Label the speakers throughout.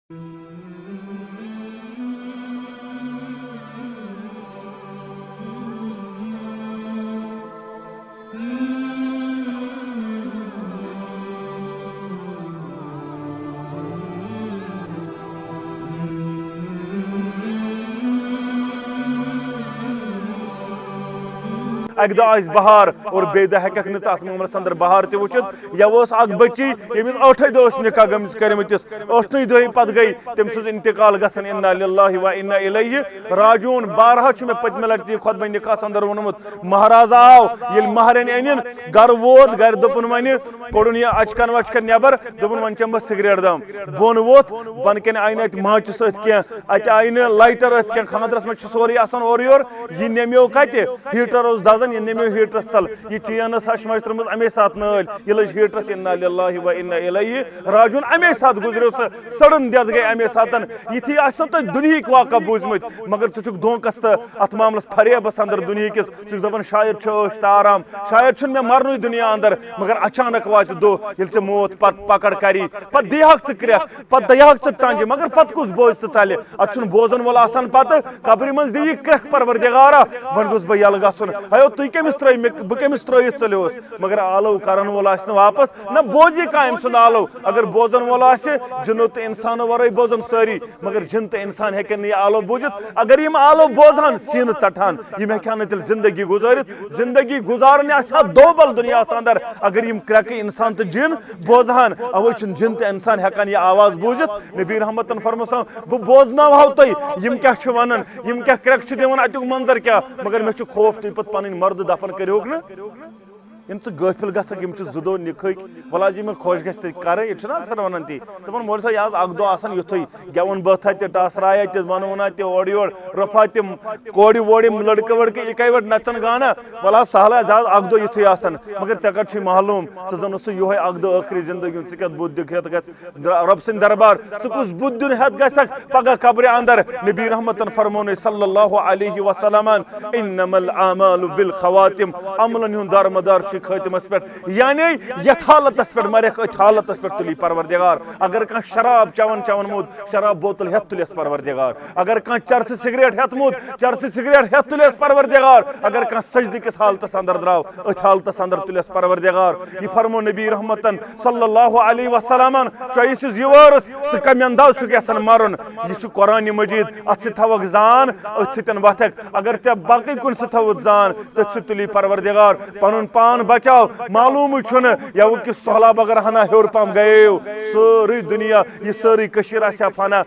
Speaker 1: अक दह बहार और बे दह हेक अत मामलस अंदर बहार तह वुचित या बच्ची यमिस 8 दह निकाह गमिस करमतिस 8 दह पत गई तम सज इंतकाल गसन इन्ना लिल्लाहि व इन्ना इलैहि राजिऊन। बारहा मे पतमे लटि खुतबा निकाह अंदर वोनमुत महाराजा आव ये महरन अनिन गर वोत गर दोपन वन कोड़न यह अचकन वचकन नबर दोपन वन चम सिगरेट दम बोन वोत बन कन आय अत माचिस अत आय लाइटर खानदरस मे सोरे आसान और योर यह नमो कत हीटर दजन यह नमो हीटरस तल यह चीनस हश मज त्रुम अमे सात नाल यह लज हीटरस इन्ना लिल्लाहि व इन्ना इलैहि राजिऊन। अमे सात गुजरो सड़न दस गई अमे सातन यथी तुम दुनिया वाक़ बूझमुत मगर चुक धोकस तो अत मामलस फरेबस अंदर दुनिया किस दपान शायद आराम शायद मे मरनु दुनिया अंदर मगर अचानक वात दो ये मौत पत पकड़ करी पे दिहक क्रख पे दहक चंज मगर पत कुछ बोझ तो चल अत बोजन वोल आसान पे कब्र मज दी क्रख परवरदिगारा वन गुस बह यल गन अयो तुम कमिस त्रो बह कमिस त्रित चलो मगर आलो कर वोल वापस न बोझी कह सुंद आलो अगर बोजन वोल जिनो तो इंसान वर बोजन सारी मगर जिन तो इंसान हेकन यह आलो बूझित अगर यम आलो बोजान सीन चटान यम हेकान तेल जिंदगी गुजारित जिंदगी गुजारने दोबल दुनिया अंदर अगर यम क्रक इंसान तो जिन बोजहान अवे जिन तो इंसान हेकान यह आवाज बूझित। नबी रहमतन फरमो बह बोजनाव तुम यम क्या वन यम क्या क्रक दिवान अतुक मंजर क्या मगर मे खौफ तुम पे पन मर्द दफन करोक न इन गफिल गम जुदो निख वला जी मे खुश कर यह अक्सर वन ती दपान मोल सा यह अख दह युथु गेवन बथा टसराया वन वना ओर योर रफा तम कोड़ वोड़ लड़क वड़क इक वट नचन गाना वला सहल अख दह युथु मगर ऐ कत मालूम जन यो अख दह आखिरी जिंदगी क्या बुद्ध दिखत रब सिंद दरबार कुछ बुद्ध दिन हेत गक पगह कब्र अंदर। नबी रहमतन फरमोन सल्लल्लाहु अलैहि वसल्लम इन्नमल आमालु बिल खवातिम अमलन हुन दारमदार खतमस पे यानी यथ हालतस पे मरख अथ हालतस पे तुली परवरदिगार। अगर कह शराब चवन चवन मुद शराब बोतल हेत तुलिस परवरदिगार। अगर कह चरस सिगरेट हेत मुद चरस सिगरेट हेत तुलिस परवरदिगार। अगर कह सजद किस हालतस अंदर द्राव अथ हालतस अंदर तुलिस परवरदिगार। यह फरमो नबी रहमतन सल्लल्लाहु अलैहि वसल्लम चॉइस युवर्स स कम अंदाज छु गसन मरन यह कुरान मजीद अथ थवक जान अथ सितन वथक अगर ते बाकी कुन स थवत जान तथ तुली परवरदिगार पनुन पान बचाओ मालूम या वो कि सहलाब अगर हना हेर पम गए सारी दुनिया यह सारी कशीर फना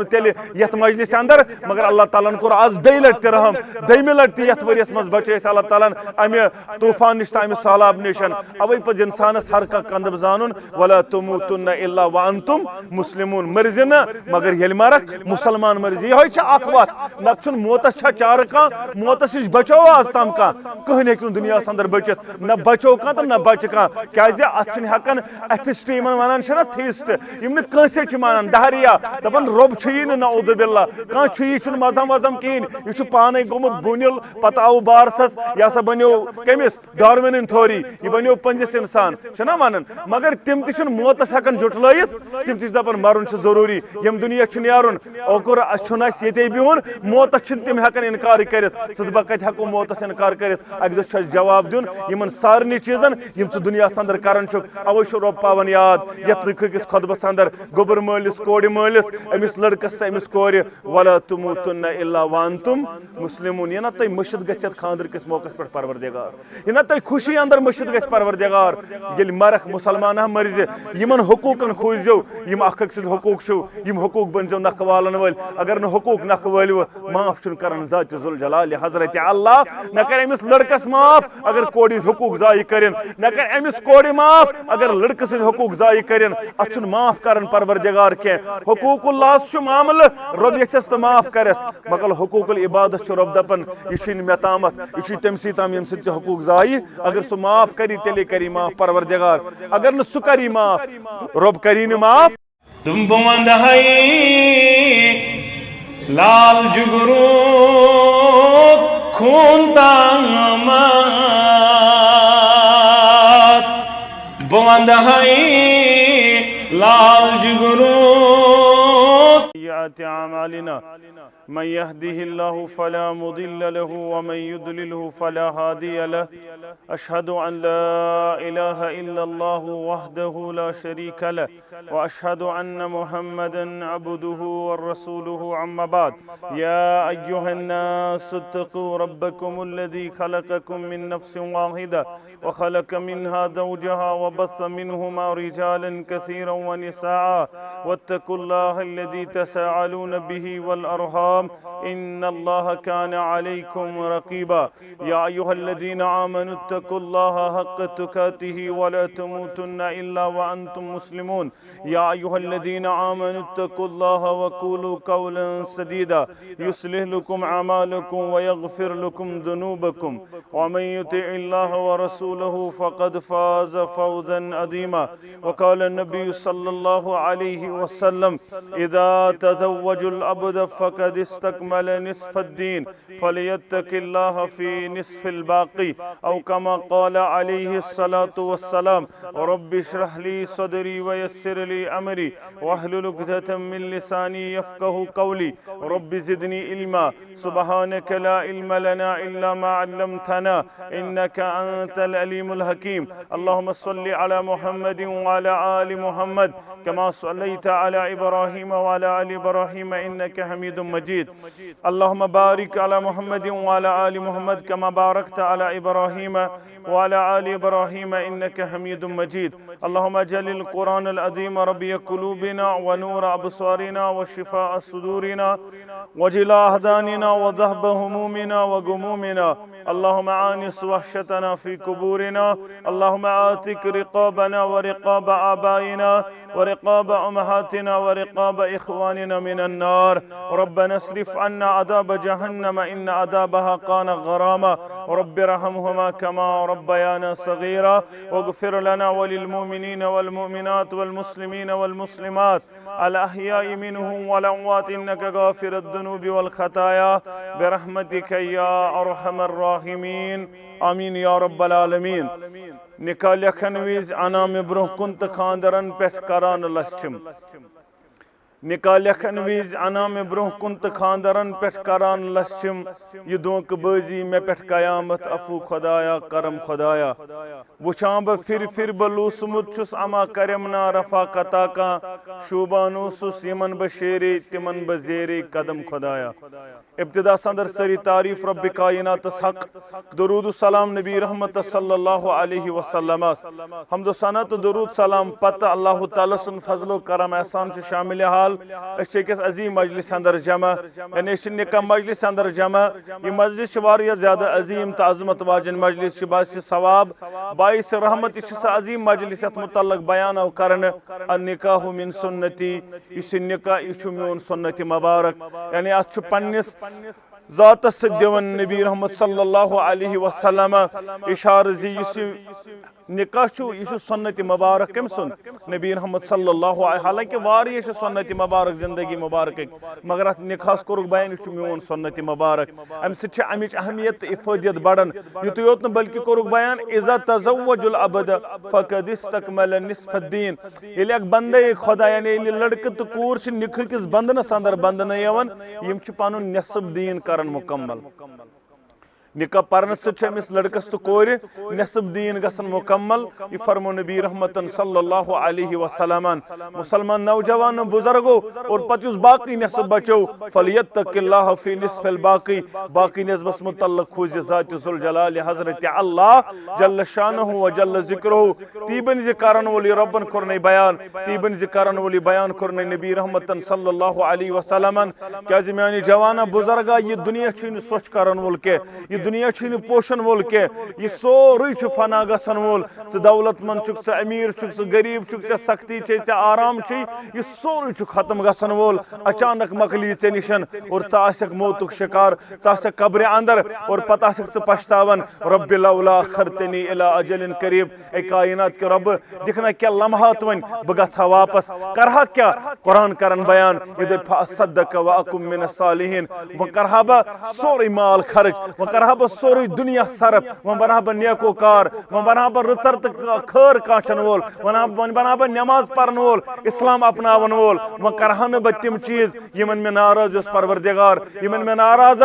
Speaker 1: तेल यथ मजलिस अंदर मगर अल्लाह ताला कोर आज बे लट रहम दमे लट यथ वरियस मज बचे अल्लाह ताला अमे तूफान निश अमे सहलाब निशन अवे पज इंसानस हर कह कंदब जानन वला तुमुतुन्ना इल्ला व अंतुम मुस्लिमून मर्ज न मगर ये मरक मुसलमान मर्ज यह अख वत न मौतस चार कह मौतस नश बचो आज तम कहन हेक दुनिया अंदर बचित न बचो कह तो न बच कह क्या हेकान एथिस्ट वन थीस्ट यम कंसे मान दहरिया दपान रोब नौदुबिल्ला कह यह मजहम वजहम कहें यह पान गोमुत बुनिल पत आव बारसस यह हसा बनो कमिस डार्विन थोरी यह बनो पंजिस इंसान ना वन मगर तम त मौतस हेकान जुटलत तम दपान मरुन जरूरी यम दुनिया नुन ओकुर ये बिहुन मौतस तम हेकान इनकार कर कत हेको मौतस इनकार कर अक दह जवाब दिन यमन सारे चीजन यम दुनिया अंदर कर अवे रब पावन याद यथ नखिस खुतबस अंदर गोबर मलिस कोड़ मलिस अमिस लड़कस तो अमिस कोर वला तुमुतुन्ना इल्ला व अंतुम मुस्लिमून यह ना तुम मशिद गत खानदर किस मौके पे परवरदिगार यह ना तुम खुशी अंदर मशिद ग परवरदिगार ये मरख मुसलमान मर्ज यमन हकूकन खोजो यम अख हकूक यम हकूक बनजो नख वालन वल अगर न हकूक नख वलो माफ कर ज़ात जुल जलाल हजरत अल्लाह न कर अमिस लड़कस माफ अगर कोड़ हकूक जाय कर न कर अमिस कोड़ माफ अगर लड़क सद हकूक जाय कर अत माफ कर परवरदिगार कह हकूकुल्लाह मामल रब यस तो माफ करस मगर हकूकुल इबादत रब दपन यह मे तामत यह तम ताम यम सद हकूक जाय अगर सह माफ करी तेले करी माफ परवरदिगार अगर न सह करी माफ रब करी न माफ।
Speaker 2: तुम बुमंद लाल जुगरू खून तामा बुमंद लाल जुगरू
Speaker 1: سيئات أعمالنا من يهده الله فلا مضل له ومن يضلله فلا هادي له أشهد أن لا إله إلا الله وحده لا شريك له وأشهد أن محمدا عبده ورسوله أما بعد يا أيها الناس اتقوا ربكم الذي خلقكم من نفس واحدة وخلق منها زوجها وبث منهما رجالا كثيرا ونساء واتقوا الله الذي تساءلون به والأرحام إن الله كان عليكم رقيبا يا أيها الذين آمنوا اتقوا الله حق تقاته ولا تموتن إلا وأنتم مسلمون يا أيها الذين آمنوا اتقوا الله وقولوا قولا سديدا يصلح لكم أعمالكم ويغفر لكم ذنوبكم ومن يطع الله ورسوله فقد فاز فوزا عظيما وقال النبي صلى الله عليه وسلم إذا تزوج العبد فقد استكمل نصف الدين فليتق الله في نصف الباقي أو كما قال عليه الصلاة والسلام رب اشرح لي صدري ويسر لي أمري واحلل عقدة من لساني يفقه قولي رب زدني علما سبحانك لا علم لنا إلا ما علمتنا إنك أنت العليم الحكيم اللهم صل على محمد وعلى آل محمد كما صليت على إبراهيم وعلى آل إبراهيم إنك حميد مجيد اللهم بارك على محمد وعلى آل محمد كما باركت على إبراهيم وعلى آل إبراهيم إنك حميد مجيد اللهم اجعل القرآن العظيم ربيع قلوبنا ونور أبصارنا وشفاء صدورنا وجلاء أحزاننا وذهب همومنا وغمومنا اللهم آنس وحشتنا في قبورنا اللهم آتك رقابنا ورقاب آبائنا ورقاب أمهاتنا ورقاب إخواننا من النار ربنا اصرف عنا عذاب جهنم إن عذابها كان غراما رب ارحمهما كما ربيانا صغيرا واغفر لنا وللمؤمنين والمؤمنات والمسلمين والمسلمات الأحياء منهم والأموات إنك غافر الذنوب والخطايا برحمتك يا أرحم الراحمين آمين يا رب العالمين نکاح لیکھن وز انام برہ کن تو خاندرن پہ کران لچھم نکاح لیکھن وز انام برہ کن تو خاندرن پہ کران لچھم یہ دونک بازی میں پہ قیامت افو خدایا کرم خدایا وچھان بہ پھر بلوسمت چھس اما کرمنا رفاقتا کا شوبانوسس یمن بہ شیرے تمن بہ زیرے قدم خدایا ابتدا صدر سری تعریف رب کائنات حق درود السلام نبی رحمت صلی اللہ علیہ وسلم حمد و ثنا تو درود سلام پتہ اللہ تعالی سن فضل و کرم احسان سے شامل حال اس کس عظیم مجلس اندر جمع یعنی نکاح مجلس اندر جمع یہ مجلس واریاہ زیادہ عظیم تو عظمت واجن مجلس باعث ثواب باعث رحمت یہ عظیم مجلس متعلق بیان او کرن النکاح من سنتی اس نکاح یہ میون سنت مبارک یعنی ات پنس ذات دون نبی رحمت صلی اللہ علیہ وسلم اشار زی نکاح یہ سنت مبارک کم سن نبی رحمت صلی اللہ علیہ حالانکہ واریاہ سنت مبارک زندگی مبارک مگر ات نکاح کورک بیان یہ میون سنت مبارک ام سچ امچ اہمیت افادیت بڑھن یوت یوت بلکہ کورک بیان اذا تزوج العبد فقد استكمل نصف الدین یل اک بندے خدا یعنی لڑکہ تو کور چھ نکاح کس بندنس اندر بندن یوان یم چھ پنن نصف دین کرن مکمل نکاح پرنس سمس لڑکس تو کور نصف دین گھن مکمل یہ فرمو نبی رحمت صلی اللہ علیہ وسلم مسلمان نوجوان بزرگو اور پتہ باقی نصف بچو فلیتق اللہ فی نصف الباقی باقی نصبس متعلق کھوز ذات ذوالجلال حضرت اللہ جل شانہ و جل ذکرہ تیبن ذکرن ولی ربن کرنے بیان تیبن ذکرن ولی بیان کرنے نبی رحمت صلی اللہ علیہ وسلم کیا میانی جوانا بزرگا یہ دنیا چھین سوچ کرن وول کے یہ دنیا چھین پوشن وول کے یہ سوری چھ فنا گسن وول ثہ دولت مند چھک ثہ امیر چھک ثہ غریب چھک ثہ سختی چھ ثہ آرام چھ یہ سوری چھ ختم گسن وول اچانک مکلی ثے نشن اور ثہ آسک موتک شکار ثہ آسک قبر اندر اور پتہ آسک ثہ پشتاون رب لولا اخرتنی الی اجل قریب اے کائنات کے رب دکھنا کیا لمحات ون بہ گژھا واپس کرہا کیا قرآن کرن بیان یہ فاصدق واکم من الصالحین وہ کرہا بہ سوری مال خرچ وہ کرہا बह सोरे दुनिया सरफ वह बना बह नेकोकार वह बना बह रचर तो खर काशन वोल वह बना बह नमाज पढ़न वोल इस्लाम अपनावन वोल वह करहा न बह तिम चीज यमन में नाराज परवरदिगार यमन में नाराज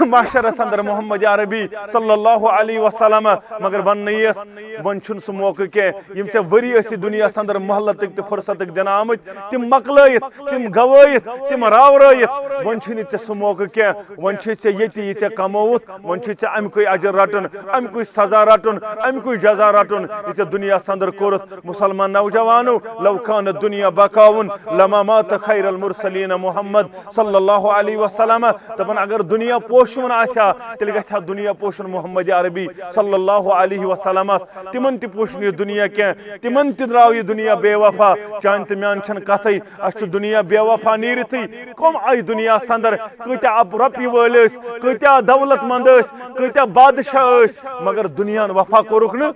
Speaker 1: माशरस अंदर मोहम्मद अरबी सल्लल्लाहु अलैहि वसल्लम मगर वन यस वन छुन सह मौके के यम चे वरी दुनिया अंदर मोहलत तो फुर्सत दिन आमत तिम मकलयित तिम गवयित तिम रावरयित वन छुन चे सह मौके के वन चे ये चे कमोत वन चे अमुक अजर रटन अमुक सजा रटन अमुक जजा रटन ये दुनिया अंदर कोरत मुसलमान नौजवानो लव कान दुनिया बकाउन लमा मात खैरुल मुरसलीन मोहम्मद सल्लल्लाहु अलैहि वसल्लम दपन अगर दुनिया पोषुन आसा तेल गछा दुनिया पोषुन मोहम्मद अरबी सल्लल्लाहु अलैहि वसल्लम तिमन ति पोषुन ये दुनिया के तिमन ति द्राव ये दुनिया बेवफा चान त म्यान छन कथै अश दुनिया बेवफा नीरथै कम आई दुनिया अंदर कत्या अब रपि वल कत्या दौलतमंद कत्या बादशाह मगर दुनिया वफा कोरुक न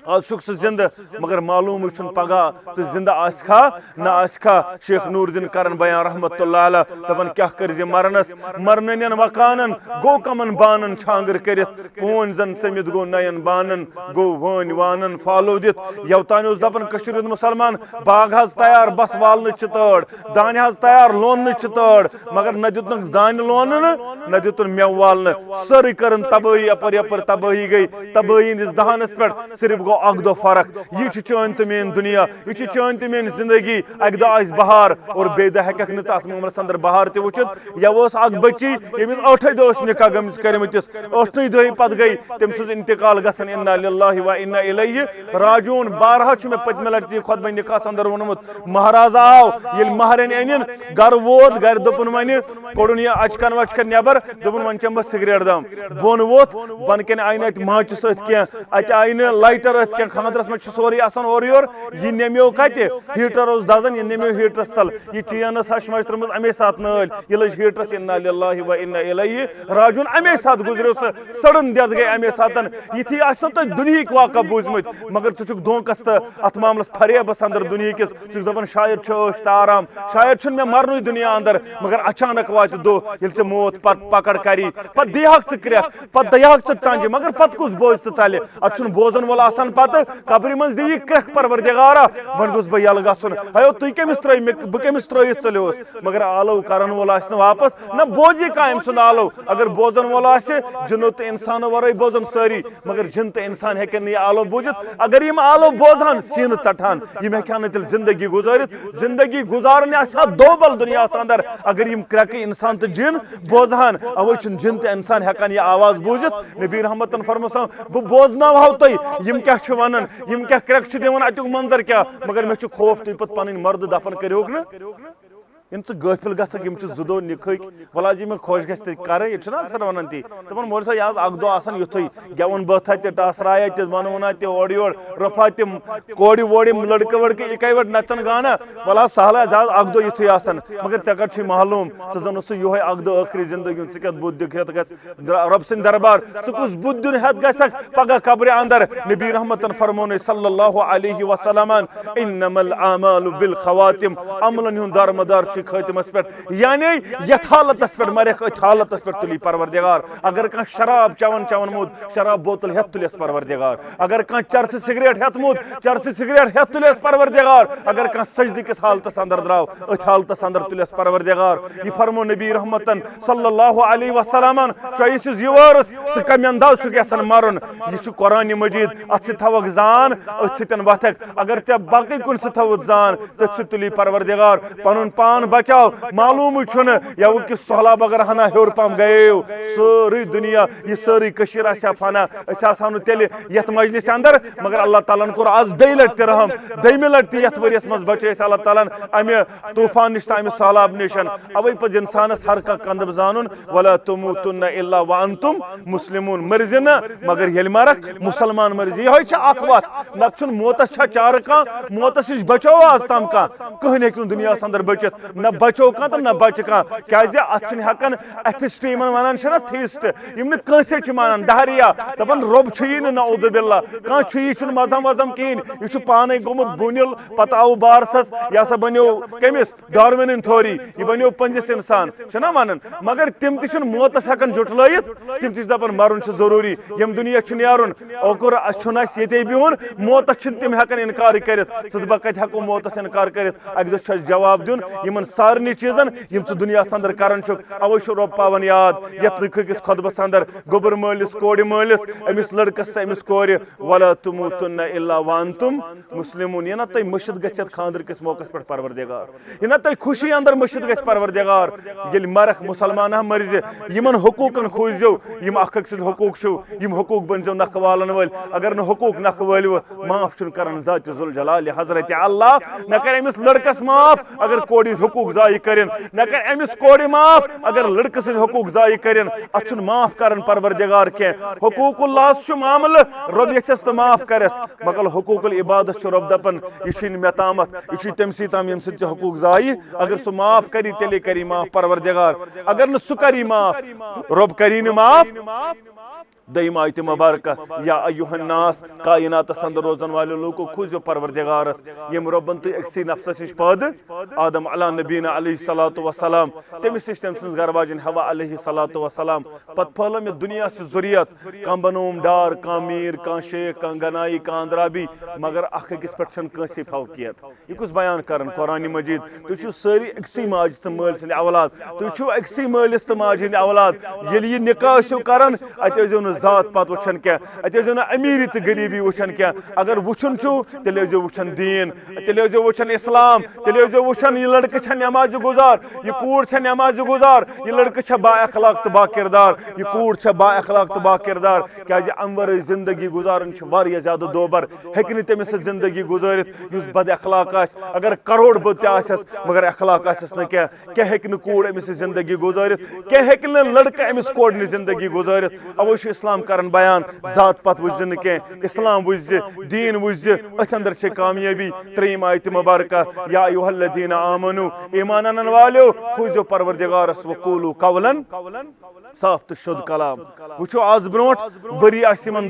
Speaker 1: आज शुक जिंद मगर मालूम पगह जिंदा आसखा न आसखा शेख नूरुद्दीन करन बयान रहमतुल्लाह अलैह दपन क्या कर मरनस मरनन वकानन गो कमन बानन छांगर कर पोन जन चमित गो नयन बानन गो वन वानन फालो दित यवतान दपन कश्मीर मुसलमान बाग हज तैयार बस वालन चतड़ दान हज तैयार लोन चतड़ मगर न दितन दान लोन न दितन मेव वालन सर करन तबाही अपर यपर तबाही गई तबाही हंदिस दहानस पे सिर्फ गो अक दो फर्क यह चान तो मेन दुनिया यह चान तो मेन जिंदगी अक दो आस बहार और बे दह हेक अत मामलस अंदर बहार त वुचित या अक बच्ची यमिस 8 दह निकाह गमिस करमतिस 8 दह पत गई तम सज इंतकाल गसन इन्ना लिल्लाहि व इन्ना इलैहि राजिऊन 12 मे पतमे लटि खुतबा निकाह अंदर वोनमुत महाराज आव ये महरन अनिन घर वोत घर दोपन वन कोड़न यह अचकन वचकन नबर दोपन वन चम सिगरेट दम बोन वोत बन कन आय न माच सत कह अत आय न लाइटर खानदरस मज सोरे और योर यह नमो कत हीटर दजन यह नमो हीटरस तल यह चीनस हश मज त्रुम अमे सात नल यह लज हीटरस इन्ना लिल्लाहि व इन्ना इलैहि राजिऊन अमे सात गुजरो सड़न दस गई अमे सातन यथी तुम दुनिया वाक़ा बूझमुत मगर चुक धोखस तो अत मामलस फरेबस अंदर दुनिया किस दपान शायद आराम शायद मे मरन दुनिया अंदर मगर अचानक वात दह ये मौत पत पकड़ करी पे दिहक क्रख पे दहक चंज मगर पत कुछ बोझ तो चल अत बोजन वोल आसान पत कब्र मज दी क्रख परवरदिगारा वन गुस बह यल गसन अयो तुम कमिस त्र बह कमिस त्रत चलियोस मगर आलो करन वोल वापस न बोजी कम सुन आलो अगर बोजन वोल जिनो तो इंसान वर बोजन सारी मगर जिन तो इंसान हेकन यह आलो बोजित अगर यम आलो बोजान सीन चठान यम हेकान तेल जिंदगी गुजारित जिंदगी गुजारन दोबल दुनिया अंदर अगर यम क्रक इंसान तो जिन बोजहान अवे जिन तो इंसान हेकान यह आवाज बोजित नबी रहमतन फरमस बह बोजनाव तुम यम क्या वन यम क्या क्रक दिवान अतुक मंजर क्या मगर मे खौफ तुम पे पन मर्द दफन करोक न इन गफिल गक जुदो निखक वला जी मे खुश कर अक्सर वन ती दपान मोर सा यह अक दह युथु गेवन बथा टसराया वन वना ओर योर रफा तम कोड़ वोड़ लड़के वड़के इक वट नचन गाना वला सहल अक दह युथु मगर ऐ कत मालूम जन ये अक दह आखिरी जिंदगी क्या बुद्ध हेत रब सद दरबार कुछ बुद्ध हेत गक पगह कब्र अंदर नबी रहमतन फरमोन सल्लल्लाहु अलैहि वसल्लम इन्नमल आमालु बिल खवातिम अमलन हुन दारमदार खतमस पे यानी यथ हालतस पे मरख अथ हालतस पे तुली परवरदिगार अगर कह शराब चवन चवन मुद शराब बोतल हेत तुलिस परवरदिगार अगर कह चरस सिगरेट हेत मुद चरस सिगरेट हेत तुलिस परवरदिगार अगर कह सजदी किस हालतस अंदर द्राव अथ हालतस अंदर तुलिस परवरदिगार यह फरमो नबी रहमतन सल्लल्लाहु अलैहि वसल्लम चॉइस युवर्स स कमंदाव छु गसन मरन यह कुरान मजीद अथ थवक जान अथ सतन वथक अगर ते बाकी कुन स थवत जान तथ तुली परवरदिगार पनुन पान बचाओ मालूम या कि सहलाब अगर हना हेर पम गए सारी दुनिया यह सारी फना तेल यथ मजलिस अंदर मगर अल्लाह तालन कोर आज बे लट रहम दमे लट यथ वरियस मज बचे अल्लाह तालन अमे तूफान निश अमे सहलाब निशन अवे पे इंसानस हर कह कंदब जानन वला तुमूतुन्ना इल्ला व अंतुम मुस्लिमून मर्जी न मगर ये मरक मुसलमान मर्जी यह अख वत नत मौतस चार कह मौतस नश बचो आज तम कह कहन दुनिया अंदर बचित न बचो कह तो न बच कह क्या अतन एथिस्ट वन थीस्ट यम नसे मानान दहरिया दपान रोब नौदुबिल्ला कह यह मजहम वजहम कहें यह पान गोमुत बुनिल पत आव बारसस यह हसा बनो कमिस डार्विन थ्योरी यह बनो पंजिस इंसान ना वन मगर तम तुम मौतस हेकान जुटलत तम दपान मरुन जरूरी यम दुनिया न्यारुन ओकुर ये बिहुन मौतस तम हेकान इनकार कर सदबा कत हेको मौतस इनकार कर अक दो जवाब दिन इन सारे चीजन यम दुनिया अंदर करान अवे रोब पावन याद यथ नखिस खुतबस अंदर गोबर मलिस कोड़ मलिस अमिस लड़कस तो अमिस कोर वला तुमुतुन्ना इल्ला वअंतुम मुस्लिमून यह ना तुम मस्जिद गछत खानदर किस मौके पे परवरदिगार यह ना तुम खुशी अंदर मस्जिद गछ परवरदिगार ये मरख मुसलमान मर्ज यमन हुकूकन खोजो यम अख सद हुकूक छो यम हुकूक बनजो नख वालन वल अगर न हुकूक नख वालो माफ छुन करन जात जुल जलाल हजरत अल्लाह न कर अमिस लड़कस माफ अगर कोड़ी हुकूक जाय करन न कर अमिस कोड़ी माफ अगर लड़क सद हुकूक जाय करन अछुन माफ करन परवरदिगार के हुकूकुल्लाह छु मामल रब यछस त माफ करस मगर हुकूकुल इबादत छु रब दपन यह मेतामत यह तमसी तम यम सद हुकूक जाय अगर सु माफ करी तेले करी माफ परवरदिगार अगर न सु करी माफ रब करी न माफ दईम आयत मुबारक या अय्युहन्नास कायनात अंदर रोजन वाले लोगों खोजो परवरदिगारस यम रबन तो अक्सी नफ्स निश पद आदम अला नबीना अलैहिस्सलातु वस्सलाम तमिस निश तम घर वाजन हवा अलैहिस्सलातु वस्सलाम पत फलम ये दुनिया से जुरियत कम बनोम डार कम मीर कम शेख कम गनाई कम अंदराबी मगर अख अकिस पे कंसी फौकियत यह कुछ बयान कर कुरान मजीद तुम सारी अक्सी माज तो मल सद औलाद तुम अक्सी मलिस तो माज हंद औलाद ये निकाह कर अत जात पात वुचन क्या अतो ना अमीरी तो गरीबी वुचन क्या अगर वुचन तेल वुचन दीन तेल वुचन इस्लाम तेल वुचन यह लड़के नमाज गुजार यह कूड़ नमाज गुजार यह लड़के बा अखलाक तो बा किरदार यह कूड़ बा अखलाक तो बा किरदार क्या अमवर जिंदगी गुजारन ज्यादा दोबर हेक तमिस जिंदगी गुजारित बद अखलाक अगर करोड़ बद मगर अखलाक क्या क्या हेक कूड़ अमिस जिंदगी गुजारित क्या हेक लड़का अमिस कोड़ जिंदगी गुजारित अवो इस्लाम करन बयान जात पात वुझ के इस्लाम वुझ दीन वुझ अथ अंदर से कामयाबी त्रीम आयत मुबारक या अय्युहल्लज़ीना आमनू ईमान अनन वालो खुजो परवरदिगारस वकूलू कौलन साफ तो शुद्ध कलाम वो आज ब्रोट वरी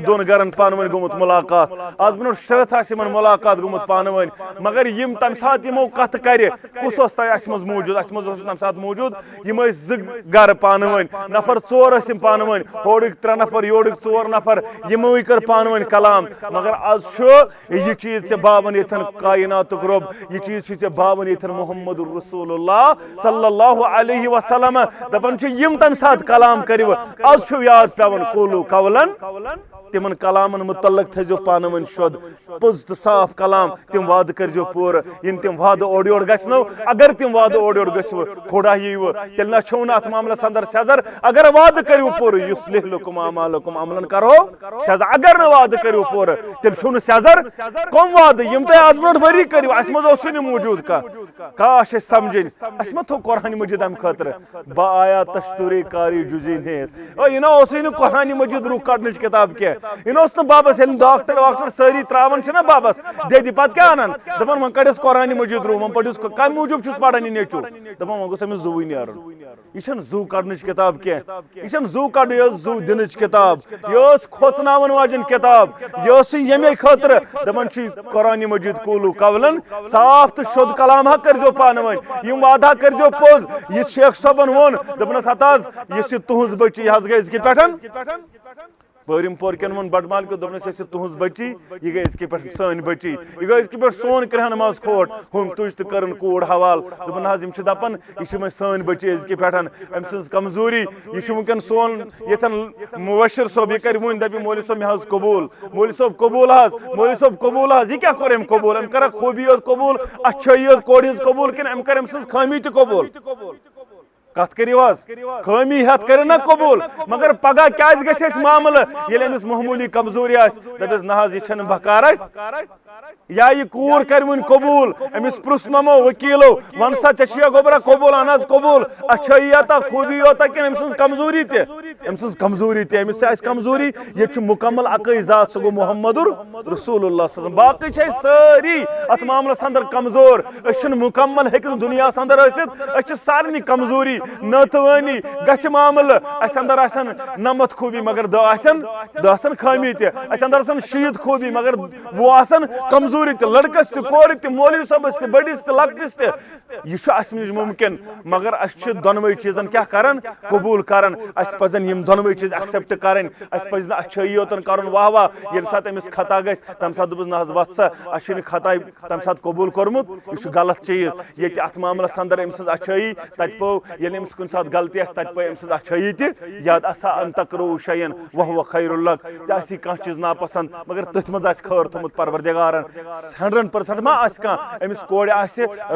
Speaker 1: दोन गरन पान वन गोमुत मुलाकात आज ब्रोट शरत मुलाकात गोमुत पान वन मगर यम तम सात यमो कथ कर कुस मौजूद तम सात मौजूद यम गर पान वन नफर चोर पान वन होड़क 3 नफर योड़क 4 नफर यमो कर पान वन कलाम मगर आज यह चीज से बावन यथन कायनातुक रब यह चीज से बावन यथन मुहम्मदुर रसूलुल्लाह सल्लल्लाहु अलैहि वसल्लम दपन यम तम सात कलाम करो आज याद पेवन कूलू कौलन तिमन कलामन मुतल्लक थो पान वन शुद्ध पुज तो साफ कलाम तिम वाद करजो पूर इन तिम वाद ओड योड़ गो अगर तिम वाद ओड योड़ गो खोड़ा यीव तेल ना छो अत मामलस अंदर सेजर अगर वाद करो पूर युस्लिहुलकुम अमालकुम अमलन करो सेजर अगर न वाद करो पूर तेल छो सेजर कम वाद यम तुम आज ब्रोट वरी करो अस मज मौजूद काश समझन अस मो कुरान मजीद अम खतर बा आया तश्तुरे कारी जुजीन यह कुरान मजीद रुख कड़न किताब क्या यह बाबस डॉक्टर वाक्टर सारी त्रावन ना बाबस दे पत क्या अनान दपान वह कड़स कुरान मजीद रू वह पढ़िस कम मूजूब पढ़ान यह नेचू दपान वह गोस अमिस जू नुन यह जू कड़न किताब क्या यह जू कड़ यह जू दिन किताब यह खोचनावन वाजन किताब यह यमे खतर दपान कुरान मजीद कूलू कौलन साफ तो शुद्ध कलाम करजो पान वन यम वादा करजो पोज यह शेख सबन वोन दपनस हताज यह तुहज बच्ची यह गई पे पम पोरकन वो बटमाल को दोपन तुज बच्ची यह गई पे सन बच्ची यह गई पे सोन क्रहन मज खोट हम तुझ तो कर कूड़ हवाल दोपन हम दपान यह सन बच्ची पे अम सज कमजोरी यह वनकन सोन यन मुबशर सोब यह कर वन दप मौलवी सोब मे कबूल मौलवी सोब कबूल मौलवी सोब कबूल यह क्या कोर अम कबूल अम कर खूबी योत कबूल अच्छाई योत कोड़ कबूल कि अम कर अम सज खामी तो कबूल कत करो खमी हेत कर ना कबूल मगर पगह क्या गस मामल ये अमिस मामूली कमजोरी दपस ना यह बकार या यह कूर कर वन कबूल अमिस पुस नमो वकीलो वन सा गोबरा कबूल अन कबूल अच्छाई योता खूबी योता कि अम सज कमजोरी अमस कमजोरी तमिस कमजोरी ये मुकम्मल अकई जात सह गो मोहम्मदुर रसूलुल्लाह बाकी सारी अत मामलस अंदर कमजोर मुकम्मल हेकन दुनिया अंदर सारे कमजोरी नतवानी गछ मामल अस अंदर नमत खूबी मगर दहसन खामी अंदर शीत खूबी मगर वो आसन कमजोरी लड़कस कोर मौलवी सबस बड़िस लकटिस यह मुमकिन मगर दोनवे चीजन क्या कर कबूल कर पजन दोनवे चीज एक्सेप्ट कर पज अच्छी योतन कर वाह वाह ये सात अमिस खता गई तम सात दुस ना वत सा अह खता तम सात कबूल कोर्मुत यह गलत चीज ये अत मामलस अंदर अम अच्छी तत पो ये अमिस कुन सात गलती तत पे अम अच्छी तद असा अन तकरो शयन वह वह खैरुल्लक सी कह चीज नापसंद मगर तथ मज खैर थोमुत परवरदिगारन 100% मा अमिस कोड़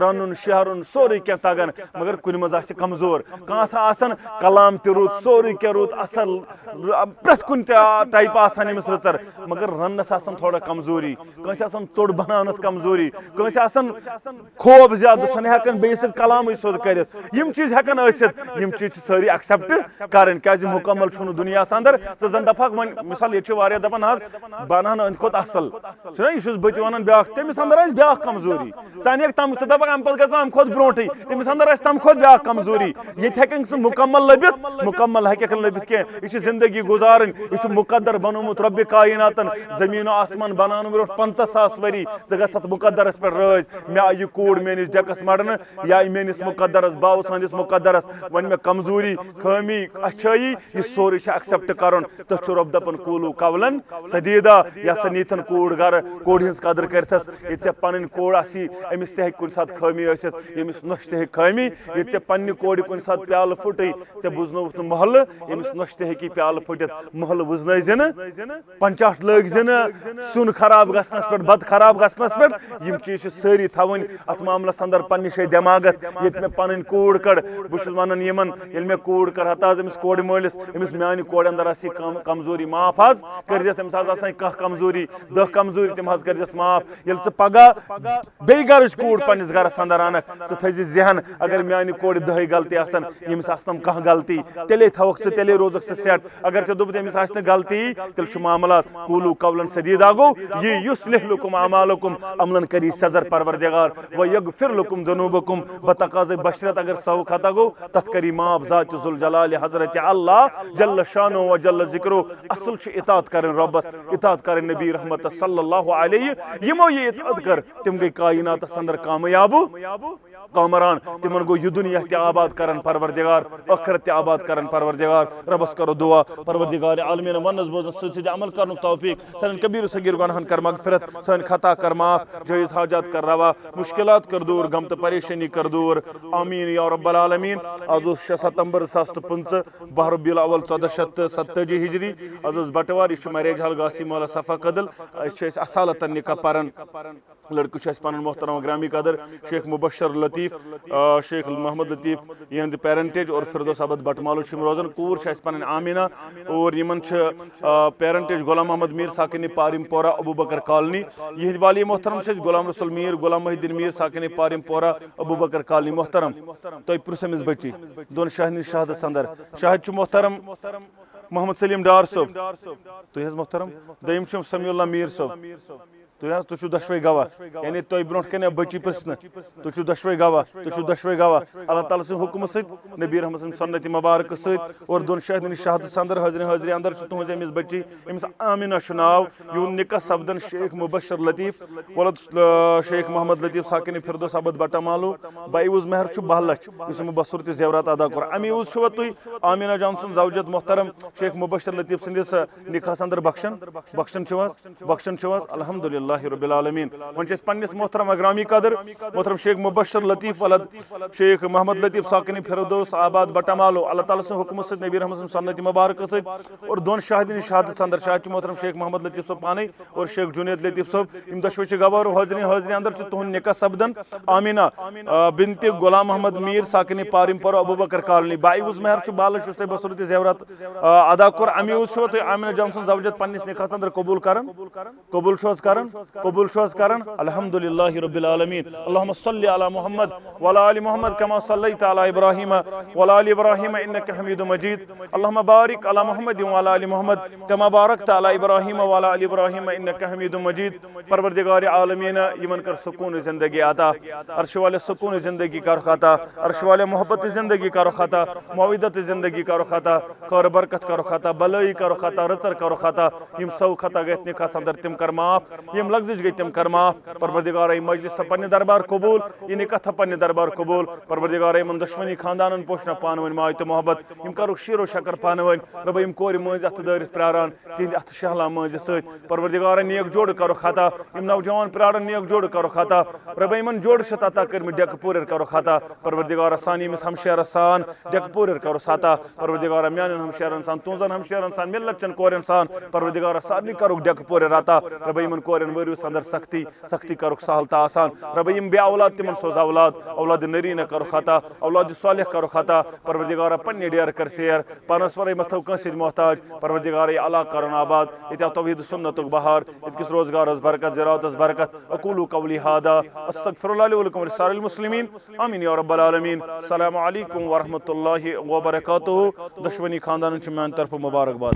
Speaker 1: रन शहरुन सोरे क्या तगन मगर कुन मज कमजोर कह कलाम त रूत सोरे क्या रूत असल प्रथ कुन टाइप अमिस रचर मगर रनस थोड़ा कमजोरी कंस चोड़ बनानस कमजोरी कंस खोब ज्यादा सन हेकन बेस कलाम सोद कर चीज हेकन यम चीज सारी एक्सेप्ट कर क्या मुकम्मल दुनिया अंदर जन दफा वन मिसाल ये दपान बनान अंद खोत असल यह बत वन ब्या तमिस अंदर ब्या कमजोरी चे तम दपा अम पे गम खोत ब्रोटे तमिस अंदर तम खोत ब्या कमजोरी ये हेकन सह मुकम्मल लबित मुकम्मल हेकन लबित कह यह जिंदगी गुजारन यह मुकद्दर बनोमुत रब कायनातन जमीन आसमान बनान ब्रो 50,000 वरी गत मुकद्दरस पे राज मे आई कूड़ मेनिस डेकस मड़न या मेनिस मुकद्दरस बाव सैंदिस मुकद्दरस वन मे कमजोरी खामी अच्छाई यह सोरे एक्सेप्ट कर तथ रब दपन कूलू कवलन सदीदा या सा नीथन कूड़ गर कूड़ हज कदर करथस ये पन कूड़ अमिस तक कुन सात खामी यमिस नश तक खामी ये पन्ने कोड़ कुन सात प्याल फुट ऐ बुजनोथ महल यमिस नश तक प्याल फुटित महल वुजन 50 लग सुन खराब गसनस पे बद खराब गसनस पे यम चीज सारी थवन अत मामलस अंदर पन्ने शे दिमागस ये मे पन कूड़ कड़ बहुत वन यमन मे कूड़ कड़ हता अमिस कोड़ मलिस अमिस म्यान कोड़ अंदर कमजोरी माफ हज करजस अमिस कह कमजोरी 10 कमजोरी तम हज करजस माफ ये पगह बे गर्ज कूड़ पन्निस गरस अंदर अनक थज जहन अगर म्यान कोड़ 10 गलती आसन यमिस आसनम कह गलती तेले थवक तेले रोजक सेट अगर से दुब अमिस आसने गलती तेल मामलात कूलू कवलन सदीदा गो ये युस्लिह लकुम अमालकुम अमलन करी सजर परवरदिगार व यगफिर लकुम दुनूबकुम बतकाज़ बशरत अगर सौ खता गो तथ करी माफ ज़ात जुल जलाल हजरत अल्लाह जल्ल शानो व जल्ल जिक्रो असल छ इताअत करन रब्बस इताअत करन नबी रहमत सल्लल्लाहु अलैहि यमो ये इताअत कर तिम गई कायनात अंदर कामयाब कामरान तिमन गो यह दुनिया ते आबाद करन परवरदिगार आखिरत ते आबाद करन परवरदिगार रब्बस करो दुआ परवरदिगार आलमीन वनस बोजन सच अमल करन तौफीक सन कबीर सगीर गुनाहन कर मगफिरत सन खता कर माफ जायज हाजात कर रवा मुश्किलात कर दूर गम तो परेशानी कर दूर आमीन या रब्बल आलमीन आज 6 सितंबर 2015 बहरबिल अवल 1427 हिजरी आज बटवार यह मैरेज हल गासी मौला सफा कदल असालत निका परन लड़क पन मोहतरम ग्रामी कदर शेख मुबशर लतीफ़ शेख मोहम्मद लतीफ़ यहद पेरेंटेज और फिरदौस अबद बटमालू रोजान कूर पन आमिना और यमन पेरेंटेज गुलाम मोहम्मद मीर साकिन पारिमपोरा अबू बकर कॉलोनी यहद वाली मोहतरम गुलाम रसूल मीर गुलाम मोहिद्दीन मीर साकिन पारिमपोरा अबू बकर कॉलोनी मोहतरम तुम पुरसमिस बच्ची दोन शाहन शहादत अंदर शाहिद मोहतरम मोहम्मद सलीम डार सोब तुम मोहतरम दम समीउल्लाह मीर सोब तुम दशवे गवाह यानी तुम ब्रो कन बची प्रश्न तुम दशवे गवाह अल्लाह ताला सद हुक्म सत नबी रहमत सन्नत मुबारक सत और दोन शहदन शहादत अंदर हाजरी अंदर तुज अमिस बची अमिस आमिना नाव यून निका सपदन शेख मुबशर लतीफ़ वलद शेख मोहम्मद लतीफ़ साकिन फिरदौस अबद बटमालू बाईउज महर 12 लाख बसुर त जेवरात अदा कर अमी उज तुम आमिना जान सुन जवजत मोहतरम शेख मुबशर लतीफ़ सदिस निकास अंदर बख्शन अल्हम्दुलिल्लाह रब्बिल आलमीन वन पन्निस मोहतरम अग्रामी कदर मोहतरम शेख मुबशर लतीफ़ वलद शेख मोहम्मद लतीफ़ साकिन फिरदौस आबाद बटमालो अल्लाह ताला से हुक्म से नबी रहमत सन्नत मुबारक से और दोन शाहिदीन शहादत अंदर शाहिद मोहतरम शेख मोहम्मद लतीफ़ साहब पाने और शेख जुनैद लतीफ़ साहब इन दशवे गवाह हाजरी अंदर तुहद निका सपदन आमिना बिनते गुलाम मोहम्मद मीर साकिन पारिमपोरा अबू बकर कॉलोनी बाईउज महर 12 लाख बसुरत जेवरात अदा कर अमी उज तुम आमिना जान जवजत पन्निस निकास अंदर कबूल करन कबूल करन अल्हम्दुलिल्लाहि रब्बिल आलमीन अल्लाहुम्मा सल्लि अला मुहम्मद व अला आलि मुहम्मद कमा सल्लैता अला इब्राहीम व अला आलि इब्राहीम इन्नका हमीदुम मजीद अल्लाहुम्मा बारिक अला मुहम्मद व अला आलि मुहम्मद कमा बारकता अला इब्राहीम व अला आलि इब्राहीम इन्नका हमीदुम मजीद। परवरदिगार आलमीन यमन कर सुकून जिंदगी अता, अर्श वाले सुकून जिंदगी का रुख अता, अर्श वाले मोहब्बत जिंदगी का रुख अता, मुआविदत जिंदगी का रुख अता, खैर बरकत का रुख अता, भलाई का रुख अता, रचर का रुख अता। यम सौ खता गए निकास अंदर तिम कर माफ, यम लफ्ज़ गई तिम कर माफ। परवरदिगार मजलिस पन्ने दरबार कबूल, ये निकाह था पन्ने दरबार कबूल। परवरदिगार मन दुश्मनी खानदान पोषना पानवन मायत मोहब्बत, यम करुक शीरो शकर पानवन। रब यम कोर मज अथ दरिस प्रारान तिंद अथ शहला मज सत। परवरदिगार नेक जोड़ करो खाता, यम नौजवान प्रारान नेक जोड़ करो खाता। रब यमन जोड़ शता कर डेक पूर करो खाता। परवरदिगार सानी मिस हमशेर सान डेक पूर करो साता। परवरदिगार म्यान हमशेरन सान तुजन हमशेरन सान मिल्लत चन कोरन सान। परवरदिगार सानी करुक डेक पूर राता। रब यमन कोरन वरिस अंदर सख्ती करुक सहलता आसान। रब यम बे औलाद तिमन सोज औलाद नरी न करो खाता, औलाद सालिह करो खाता। परवरदिगार पन्ने डेर कर सेर पानसवर मथो कंस मोहताज। परवरदिगार अला करन आबाद, इत्या तौहीद सुन्नतुक बहार, इतकिस रोजगार बरकत ज़राअत बरकत। अकूलु कौली हादा अस्तगफिरुल्लाह ली व लकुम व लिसाइरिल मुस्लिमीन आमीन या रब्बल आलमीन। अस्सलामु अलैकुम व रहमतुल्लाहि व बरकातुहू। दुश्मनी खानदान च मान तरफ मुबारकबाद।